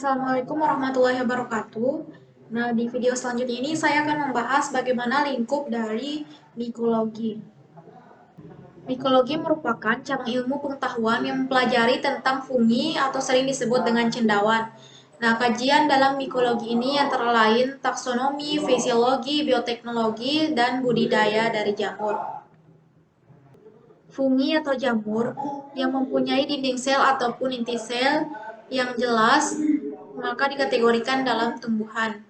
Assalamualaikum warahmatullahi wabarakatuh. Nah, di video selanjutnya ini saya akan membahas bagaimana lingkup dari mikologi. Mikologi merupakan cabang ilmu pengetahuan yang mempelajari tentang fungi atau sering disebut dengan cendawan. Nah, kajian dalam mikologi ini antara lain taksonomi, fisiologi, bioteknologi, dan budidaya dari jamur. Fungi atau jamur yang mempunyai dinding sel ataupun inti sel yang jelas maka dikategorikan dalam tumbuhan.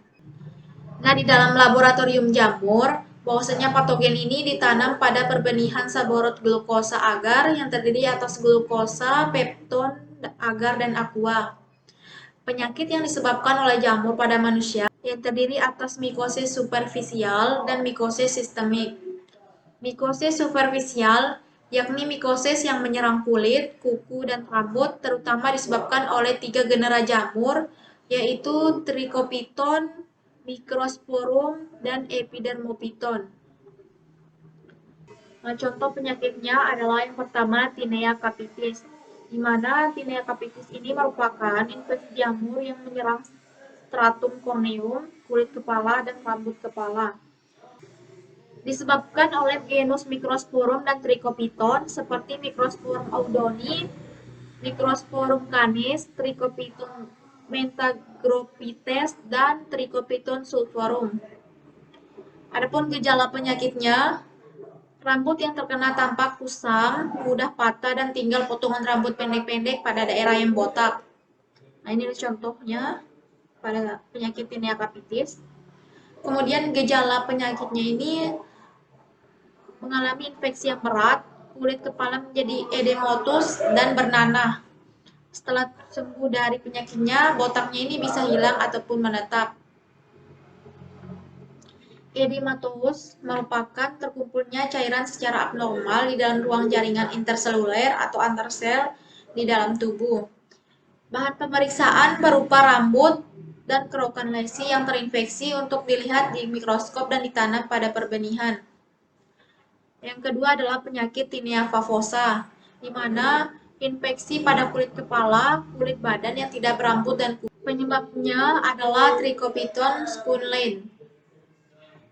Nah, di dalam laboratorium jamur, bahwasanya patogen ini ditanam pada perbenihan saborot glukosa agar yang terdiri atas glukosa, pepton, agar, dan aqua. Penyakit yang disebabkan oleh jamur pada manusia yang terdiri atas mikosis superficial dan mikosis sistemik. Mikosis superficial yakni mikosis yang menyerang kulit, kuku, dan rambut terutama disebabkan oleh 3 genera jamur yaitu Trichopiton, Microsporum, dan Epidermophyton. Nah, contoh penyakitnya adalah yang pertama Tinea capitis, di mana Tinea capitis ini merupakan infeksi jamur yang menyerang stratum corneum, kulit kepala, dan rambut kepala. Disebabkan oleh genus Microsporum dan Trichopiton seperti Microsporum audoni, Microsporum canis, Trichopiton mentagrophytes, dan Trichopiton sulphurum. Adapun gejala penyakitnya, rambut yang terkena tampak kusam, mudah patah, dan tinggal potongan rambut pendek-pendek pada daerah yang botak. Nah, ini contohnya pada penyakit Tinea capitis. Kemudian gejala penyakitnya ini mengalami infeksi yang berat, kulit kepala menjadi edematous dan bernanah. Setelah sembuh dari penyakitnya, botaknya ini bisa hilang ataupun menetap. Edematous merupakan terkumpulnya cairan secara abnormal di dalam ruang jaringan interseluler atau antar sel di dalam tubuh. Bahan pemeriksaan berupa rambut dan kerokan lesi yang terinfeksi untuk dilihat di mikroskop dan ditanam pada perbenihan. Yang kedua adalah penyakit tinea favosa, di mana infeksi pada kulit kepala, kulit badan yang tidak berambut dan kuku. Penyebabnya adalah Trichopiton squalene.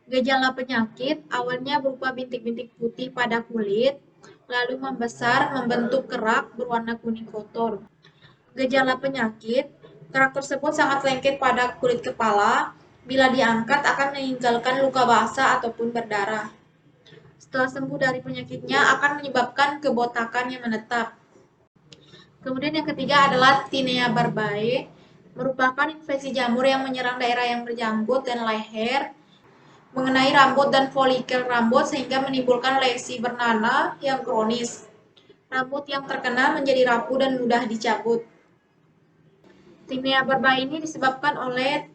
Gejala penyakit awalnya berupa bintik-bintik putih pada kulit, lalu membesar, membentuk kerak berwarna kuning kotor. Gejala penyakit, kerak tersebut sangat lengket pada kulit kepala, bila diangkat akan meninggalkan luka basah ataupun berdarah. Setelah sembuh dari penyakitnya akan menyebabkan kebotakan yang menetap. Kemudian yang ketiga adalah Tinea barbae, merupakan infeksi jamur yang menyerang daerah yang berjanggut dan leher, mengenai rambut dan folikel rambut sehingga menimbulkan lesi bernanah yang kronis. Rambut yang terkena menjadi rapuh dan mudah dicabut. Tinea barbae ini disebabkan oleh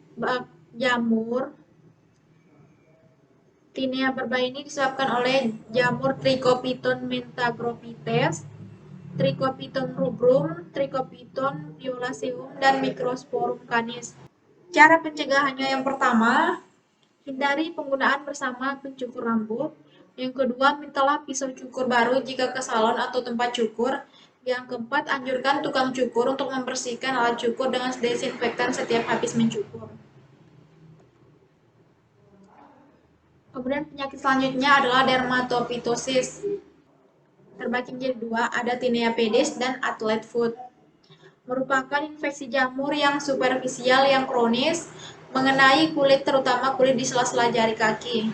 jamur. Tinea barbae ini disebabkan oleh jamur Trichopiton mentagrophytes, Trichopiton rubrum, Trichopiton violaceum, dan Microsporum canis. Cara pencegahannya yang pertama, hindari penggunaan bersama pencukur rambut. Yang kedua, mintalah pisau cukur baru jika ke salon atau tempat cukur. Yang keempat, anjurkan tukang cukur untuk membersihkan alat cukur dengan desinfektan setiap habis mencukur. Kemudian penyakit selanjutnya adalah dermatophytosis. Terbagi menjadi dua, ada Tinea pedis dan athlete foot. Merupakan infeksi jamur yang superficial yang kronis, mengenai kulit terutama kulit di sela-sela jari kaki.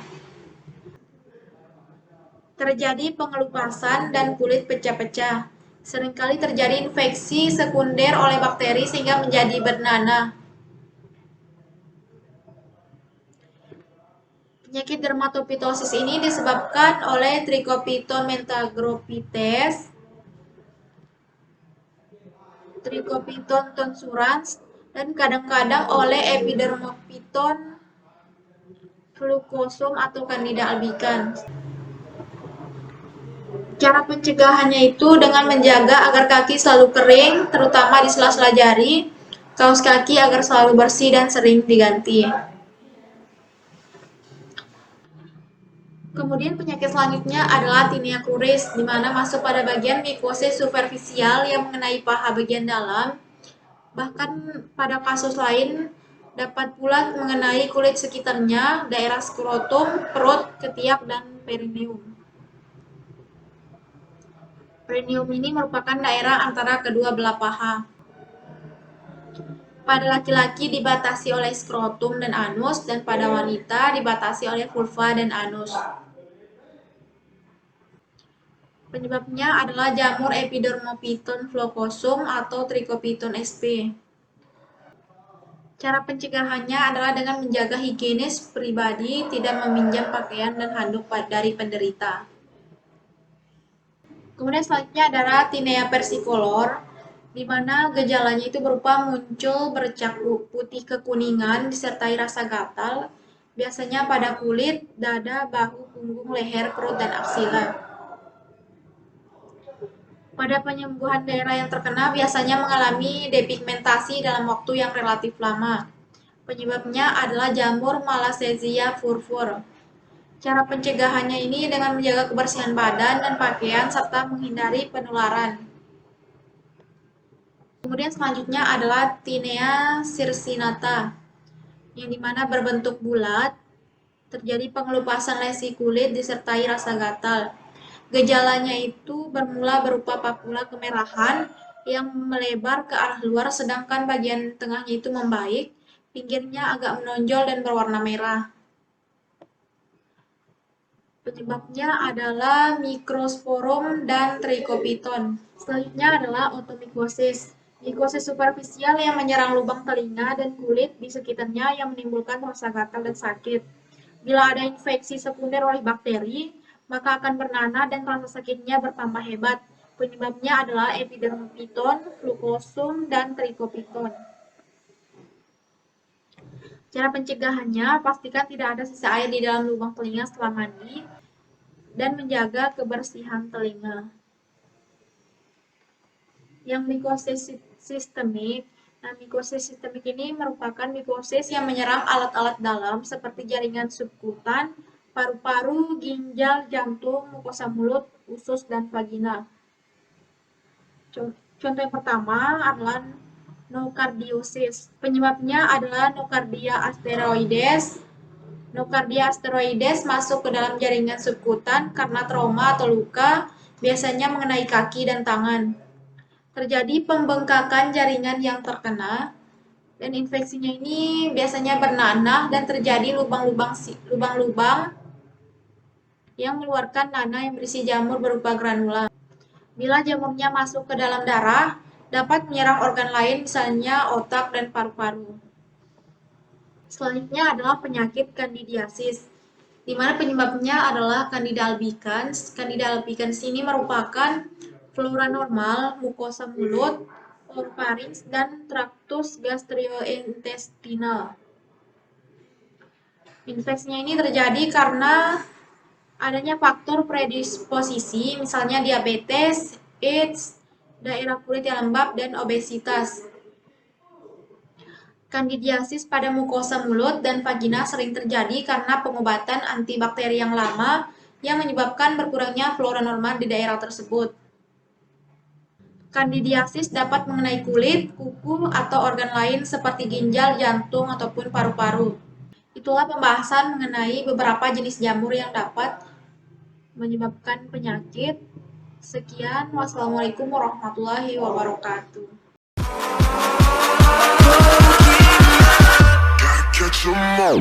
Terjadi pengelupasan dan kulit pecah-pecah. Seringkali terjadi infeksi sekunder oleh bakteri sehingga menjadi bernanah. Penyakit dermatophytosis ini disebabkan oleh Trichopiton mentagrophytes, Trichopiton tonsurans, dan kadang-kadang oleh Epidermophyton flucosum atau Candida albicans. Cara pencegahannya itu dengan menjaga agar kaki selalu kering, terutama di sela-sela jari, kaos kaki agar selalu bersih dan sering diganti. Kemudian penyakit selanjutnya adalah Tinea cruris, di mana masuk pada bagian mikosis superficial yang mengenai paha bagian dalam, Bahkan pada kasus lain dapat pula mengenai kulit sekitarnya, daerah skrotum, perut, ketiak, dan perineum. Perineum ini merupakan daerah antara kedua belah paha. Pada laki-laki dibatasi oleh skrotum dan anus, dan pada wanita dibatasi oleh vulva dan anus. Penyebabnya adalah jamur Epidermophyton floocosum atau Trichophyton sp. Cara pencegahannya adalah dengan menjaga higienis pribadi, tidak meminjam pakaian dan handuk dari penderita. Kemudian selanjutnya adalah tinea versicolor, di mana gejalanya itu berupa muncul bercak putih kekuningan disertai rasa gatal, biasanya pada kulit, dada, bahu, punggung, leher, perut, dan aksila. Pada penyembuhan daerah yang terkena biasanya mengalami depigmentasi dalam waktu yang relatif lama. Penyebabnya adalah jamur Malassezia furfur. Cara pencegahannya ini dengan menjaga kebersihan badan dan pakaian serta menghindari penularan. Kemudian selanjutnya adalah Tinea circinata, yang dimana berbentuk bulat, terjadi pengelupasan lesi kulit disertai rasa gatal. Gejalanya itu bermula berupa papula kemerahan yang melebar ke arah luar, sedangkan bagian tengahnya itu membaik, pinggirnya agak menonjol dan berwarna merah. Penyebabnya adalah Microsporum dan Trichophyton. Selanjutnya adalah otomikosis. Mikosis superficial yang menyerang lubang telinga dan kulit di sekitarnya yang menimbulkan rasa gatal dan sakit. Bila ada infeksi sekunder oleh bakteri, maka akan bernanah dan rasa sakitnya bertambah hebat. Penyebabnya adalah Epidermophyton, Floocosum, dan Trichophyton. Cara pencegahannya, pastikan tidak ada sisa air di dalam lubang telinga setelah mandi dan menjaga kebersihan telinga. Yang mikosis sistemik, nah mikosis sistemik ini merupakan mikosis yang menyerang alat-alat dalam seperti jaringan subkutan, paru-paru, ginjal, jantung, mukosa mulut, usus, dan vagina. Contoh yang pertama adalah nokardiosis. Penyebabnya adalah nokardia asteroides. Nokardia asteroides masuk ke dalam jaringan subkutan karena trauma atau luka, biasanya mengenai kaki dan tangan. Terjadi pembengkakan jaringan yang terkena, dan infeksinya ini biasanya bernanah dan terjadi lubang-lubang yang mengeluarkan nanah yang berisi jamur berupa granula. Bila jamurnya masuk ke dalam darah, dapat menyerang organ lain, misalnya otak dan paru-paru. Selanjutnya adalah penyakit kandidiasis, di mana penyebabnya adalah Candida albicans. Candida albicans ini merupakan flora normal mukosa mulut, orofarinks, dan traktus gastrointestinal. Infeksinya ini terjadi karena adanya faktor predisposisi, misalnya diabetes, AIDS, daerah kulit yang lembab, dan obesitas. Kandidiasis pada mukosa mulut dan vagina sering terjadi karena pengobatan antibakteri yang lama yang menyebabkan berkurangnya flora normal di daerah tersebut. Kandidiasis dapat mengenai kulit, kuku, atau organ lain seperti ginjal, jantung, ataupun paru-paru. Itulah pembahasan mengenai beberapa jenis jamur yang dapat menyebabkan penyakit. Sekian, wassalamualaikum warahmatullahi wabarakatuh. Catch 'em all.